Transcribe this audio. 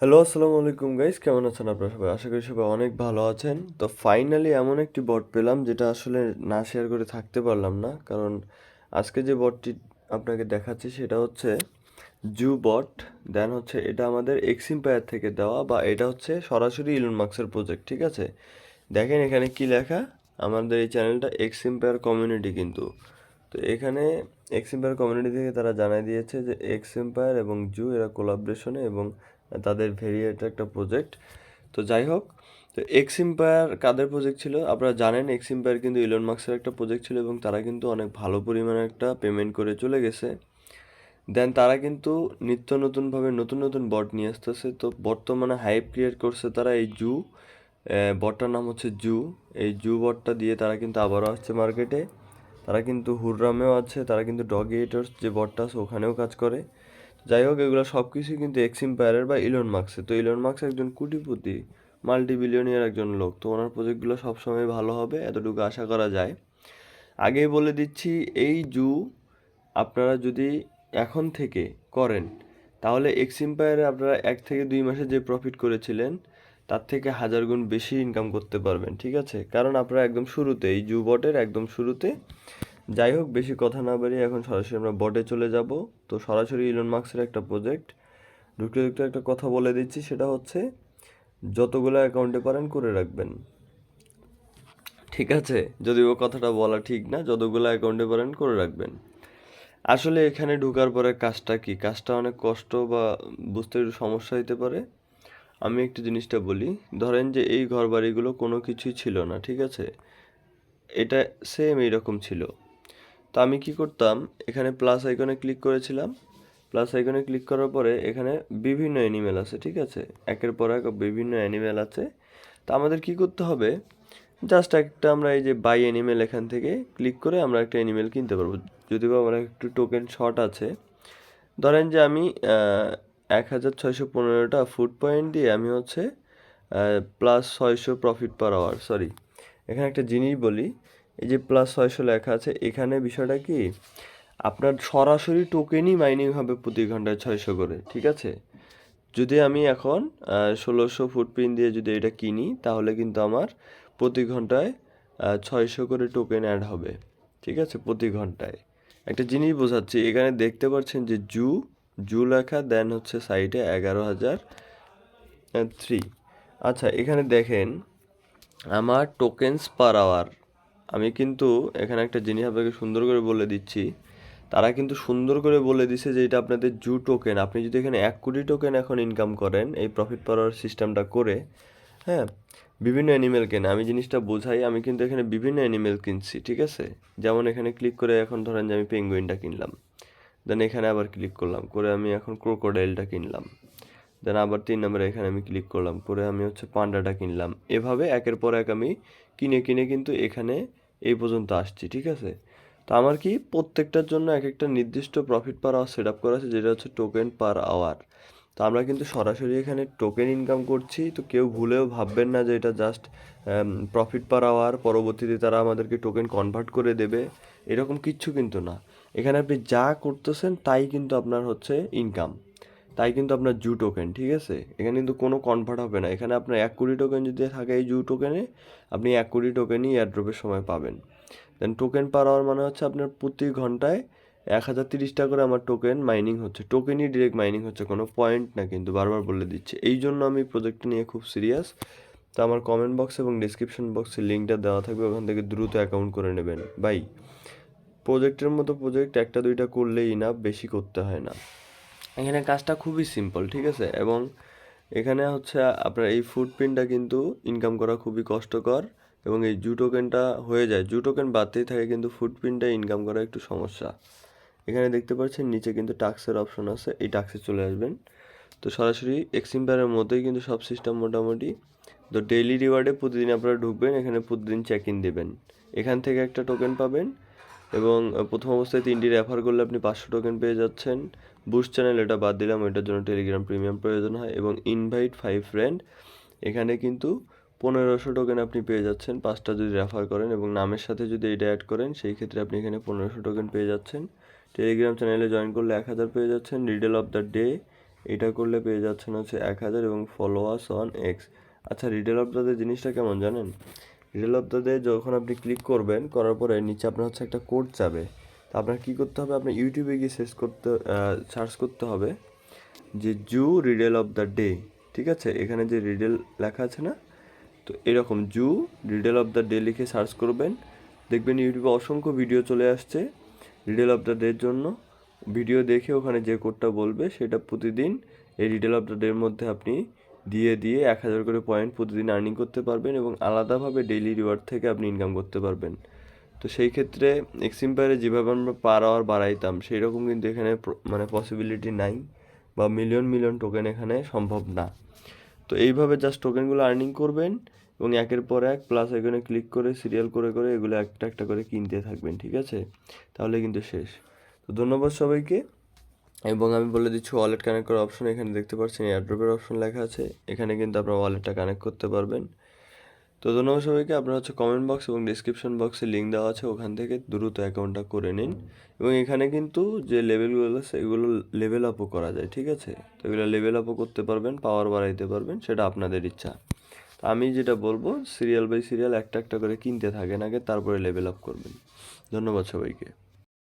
Hello, আসসালামু আলাইকুম guys, কেমন আছেন আপনারা সবাই? আশা করি সবাই অনেক ভালো আছেন। তো ফাইনালি এমন একটি বট পেলাম যেটা আসলে না শেয়ার করে থাকতে পারলাম না, কারণ আজকে যে বটটি আপনাকে দেখাচ্ছি সেটা হচ্ছে জু বট। দেন হচ্ছে এটা আমাদের এক্সিম্পায়ার থেকে দেওয়া, বা এটা হচ্ছে সরাসরি ইলন মাস্কের প্রজেক্ট। ঠিক আছে, দেখেন এখানে কি লেখা। আমাদের এই চ্যানেলটা এক্সিম্পায়ার কমিউনিটি কিন্তু। তো এখানে এক্সএম্পায়ার কমিউনিটি থেকে তারা জানাই দিয়েছে যে এক্সএম্পায়ার এবং জু এরা কোলাবরেশনে এবং তাদের ভেরিয়েট একটা প্রজেক্ট। তো যাই হোক, তো এক্সএম্পায়ার কাদের প্রজেক্ট ছিল আপনারা জানেন। এক্সএম্পায়ার কিন্তু ইলন মাস্কের একটা প্রজেক্ট ছিল এবং তারা কিন্তু অনেক ভালো পরিমাণে একটা পেমেন্ট করে চলে গেছে। দেন তারা কিন্তু নিত্য নতুনভাবে নতুন নতুন বট নিয়ে আসতেছে। তো বর্তমানে হাইপ ক্রিয়েট করছে তারা এই জু বটটার নাম হচ্ছে জু। এই জু বটটা দিয়ে তারা কিন্তু আবারও আসছে মার্কেটে। তারা কিন্তু হুররামেও আছে, তারা কিন্তু ডগ এটার্স যে বটটা আছে ওখানেও কাজ করে। যাই হোক, এগুলো সব কিছুই কিন্তু এক্সিম্পায়ারের বা ইলন মাস্কের। তো ইলন মাস্ক একজন কোটিপতি, মাল্টি বিলিয়নিয়ার একজন লোক। তো ওনার প্রজেক্টগুলো সবসময় ভালো হবে, এতটুকু আশা করা যায়। আগেই বলে দিচ্ছি, এই জু আপনারা যদি এখন থেকে করেন তাহলে এক্সিম্পায়ারে আপনারা 1 থেকে 2 মাসে যে প্রফিট করেছিলেন তার থেকে 1000 গুণ বেশি ইনকাম করতে পারবেন। ঠিক আছে, কারণ আপনারা একদম শুরুতে, এই জু বটের একদম শুরুতে। যাই হোক, বেশি কথা না বাড়িয়ে এখন সরাসরি আমরা বটে চলে যাব। তো সরাসরি ইলন মাস্কের একটা প্রজেক্ট। ঢুকতে ঢুকতে একটা কথা বলে দিচ্ছি, সেটা হচ্ছে যতগুলো অ্যাকাউন্টে পারেন করে রাখবেন। ঠিক আছে, যদিও কথাটা বলা ঠিক না, যতগুলো অ্যাকাউন্টে পারেন করে রাখবেন। আসলে এখানে ঢোকার পরে কাজটা কি, কাজটা অনেক কষ্ট বা বুঝতে একটু সমস্যা হতে পারে। আমি একটু জিনিসটা বলি। ধরেন যে এই ঘর বাড়িগুলো কোনো কিছুই ছিল না, ঠিক আছে, এটা সেম এইরকম ছিল। তো আমি কি করতাম, এখানে প্লাস আইকনে ক্লিক করেছিলাম। প্লাস আইকনে ক্লিক করার পরে এখানে বিভিন্ন অ্যানিমেল আছে। ঠিক আছে, একের পর এক বিভিন্ন অ্যানিমেল আছে। তো আমাদের কি করতে হবে, জাস্ট একটা আমরা এই যে বাই অ্যানিমেল এখান থেকে ক্লিক করে আমরা একটা অ্যানিমেল কিনতে পারবো। যদিও আমার একটু টোকেন শর্ট আছে। ধরেন যে আমি 1615টা ফুড পয়েন্ট দিয়ে আমি হচ্ছে +600 প্রফিট পার আওয়ার। সরি, এখানে একটা জিনিস বলি। এই যে +600 লেখা আছে, এখানে বিষয়টা কি, আপনার সরাসরি টোকেনই মাইনিং হবে প্রতি ঘন্টায় 600 করে। ঠিক আছে, যদি আমি এখন 1600 ফুটপ্রিন্ট দিয়ে যদি এটা কিনি তাহলে কিন্তু আমার প্রতি ঘন্টায় 600 করে টোকেন অ্যাড হবে। ঠিক আছে, প্রতি ঘন্টায়। একটা জিনিস বোঝাচ্ছি, এখানে দেখতে পাচ্ছেন যে জু জু লেখা, দেন হচ্ছে সাইডে 11,003। আচ্ছা, এখানে দেখেন আমার টোকেনস পার আওয়ার। আমি কিন্তু এখানে একটা জিনিস আপনাকে সুন্দর করে বলে দিচ্ছি। তারা কিন্তু সুন্দর করে বলে দিছে যে এটা আপনাদের জু টোকেন। আপনি যদি এখানে 1 কোটি টোকেন এখন ইনকাম করেন এই প্রফিট পাওয়ার সিস্টেমটা করে, হ্যাঁ, বিভিন্ন অ্যানিমেল কেনে। আমি জিনিসটা বোঝাই, আমি কিন্তু এখানে বিভিন্ন অ্যানিমেল কিনছি। ঠিক আছে, যেমন এখানে ক্লিক করে এখন ধরেন যে আমি পেঙ্গুইনটা কিনলাম। দেন এখানে আবার ক্লিক করলাম করে আমি এখন ক্রোকোডাইলটা কিনলাম। দেন আবার 3 নম্বরে এখানে আমি ক্লিক করলাম করে আমি হচ্ছে পান্ডাটা কিনলাম। এভাবে একের পর এক আমি কিনে কিনে কিন্তু এখানে এই পর্যন্ত আসছি। ঠিক আছে, তো আমার কি প্রত্যেকটার জন্য এক একটা নির্দিষ্ট profit per hour set up করা আছে, যেটা হচ্ছে টোকেন পার আওয়ার। তো আমরা কিন্তু সরাসরি এখানে টোকেন ইনকাম করছি। তো কেউ ভুলেও ভাববেন না যে এটা জাস্ট প্রফিট পার আওয়ার, পরবর্তীতে তারা আমাদেরকে টোকেন কনভার্ট করে দেবে, এরকম কিচ্ছু কিন্তু না। এখানে আপনি যা করতেছেন তাই কিন্তু আপনার হচ্ছে ইনকাম, তাই কিন্তু আপনার জু টোকেন। ঠিক আছে, এখানে কিন্তু কোনো কনভার্ট হবে না। এখানে আপনার 1 কোটি টোকেন যদি থাকে এই জু টোকেনে, আপনি 1 কোটি টোকেনই এয়ারড্রপের সময় পাবেন। দেন টোকেন পার আওয়ার মানে হচ্ছে আপনার প্রতি ঘন্টায় 1030টা করে আমার টোকেন মাইনিং হচ্ছে। টোকেনই ডিরেক্ট মাইনিং হচ্ছে, কোনো পয়েন্ট না, কিন্তু বারবার বলে দিচ্ছে। এই জন্য আমি প্রজেক্টটা নিয়ে খুব সিরিয়াস। তো আমার কমেন্ট বক্স এবং ডিসক্রিপশন বক্সে লিঙ্কটা দেওয়া থাকবে, ওখান থেকে দ্রুত অ্যাকাউন্ট করে নেবেন ভাই। প্রজেক্টের মতো প্রজেক্ট একটা দুইটা করলেই না, বেশি করতে হয় না। এখানে কাজটা খুবই সিম্পল। ঠিক আছে, এবং এখানে হচ্ছে আপনার এই ফুটপ্রিন্টটা কিন্তু ইনকাম করা খুবই কষ্টকর, এবং এই জু টোকেনটা হয়ে যায়, জু টোকেন বাড়তেই থাকে কিন্তু ফুটপ্রিন্টটা ইনকাম করা একটু সমস্যা। এখানে দেখতে পাচ্ছেন নিচে কিন্তু টাক্সের অপশন আছে, এই টাক্সে চলে আসবেন। তো সরাসরি এক্সিম্পায়ারের মতোই কিন্তু সব সিস্টেম মোটামুটি। তো ডেইলি রিওয়ার্ডে প্রতিদিন আপনারা ঢুকবেন, এখানে প্রতিদিন চেক ইন দেবেন, এখান থেকে একটা টোকেন পাবেন। এবং প্রথম অবস্থায় 3টি রেফার করলে আপনি 500 টোকেন পেয়ে যাচ্ছেন। বুস্ট চ্যানেল এটা বাদ দিলাম, এটার জন্য টেলিগ্রাম প্রিমিয়াম প্রয়োজন হয়। এবং ইনভাইট 5 ফ্রেন্ড, এখানে কিন্তু 1500 টোকেন আপনি পেয়ে যাচ্ছেন 5টা যদি রেফার করেন, এবং নামের সাথে যদি এটা অ্যাড করেন সেই ক্ষেত্রে আপনি এখানে 1500 টোকেন পেয়ে যাচ্ছেন। টেলিগ্রাম চ্যানেলে জয়েন করলে 1000 পেয়ে যাচ্ছেন। রিডল অফ দ্য ডে, এটা করলে পেয়ে যাচ্ছেন হচ্ছে 1000 এবং ফলোয়ার্স অন এক্স। আচ্ছা, রিডেল অফ দ্য ডে জিনিসটা কেমন জানেন? রিডেল অফ দ্য ডে যখন আপনি ক্লিক করবেন, করার পরে নিচে আপনার হচ্ছে একটা কোড যাবে। তো আপনার কী করতে হবে, আপনার ইউটিউবে গিয়ে সার্চ করতে হবে যে জু রিডেল অফ দ্য ডে। ঠিক আছে, এখানে যে রিডেল লেখা আছে না, তো এরকম জু রিডেল অফ দ্য ডে লিখে সার্চ করবেন, দেখবেন ইউটিউবে অসংখ্য ভিডিও চলে আসছে রিডেল অফ দ্য ডের জন্য। ভিডিও দেখে ওখানে যে কোডটা বলবে সেটা প্রতিদিন এই রিডেল অফ দ্য ডের মধ্যে আপনি দিয়ে 1000 করে পয়েন্ট প্রতিদিন আর্নিং করতে পারবেন এবং আলাদাভাবে ডেইলি রিওয়ার্ড থেকে আপনি ইনকাম করতে পারবেন। তো সেই ক্ষেত্রে এক্সিম্পায়ারে যেভাবে আমরা পার আওয়ার বাড়াইতাম সেই রকম কিন্তু এখানে মানে পসিবিলিটি নাই, বা মিলিয়ন মিলিয়ন টোকেন এখানে সম্ভব না। তো এইভাবে জাস্ট টোকেনগুলো আর্নিং করবেন এবং একের পর এক প্লাস আইকনে ক্লিক করে সিরিয়াল করে করে এগুলো একটা একটা করে কিনতে থাকবেন। ঠিক আছে, তাহলে কিন্তু শেষ। তো ধন্যবাদ সবাইকে। এবং আমি বলে দিচ্ছি ওয়ালেট কানেক্ট করার অপশন এখানে দেখতে পাচ্ছেন, এয়ারড্রপের অপশন লেখা আছে, এখানে কিন্তু আপনার ওয়ালেটটা কানেক্ট করতে পারবেন। তো ধন্যবাদ সবাইকে। আপনার হচ্ছে কমেন্ট বক্স এবং ডিসক্রিপশন বক্সে লিঙ্ক দেওয়া আছে, ওখান থেকে দ্রুত অ্যাকাউন্টটা করে নিন। এবং এখানে কিন্তু যে লেভেলগুলো আছে এগুলো লেভেল আপও করা যায়। ঠিক আছে, তো এগুলো লেভেল আপও করতে পারবেন, পাওয়ার বাড়াইতে পারবেন, সেটা আপনাদের ইচ্ছা। তো আমি যেটা বলবো, সিরিয়াল বাই সিরিয়াল একটা একটা করে কিনতে থাকেন আগে, তারপরে লেভেল আপ করবেন। ধন্যবাদ সবাইকে।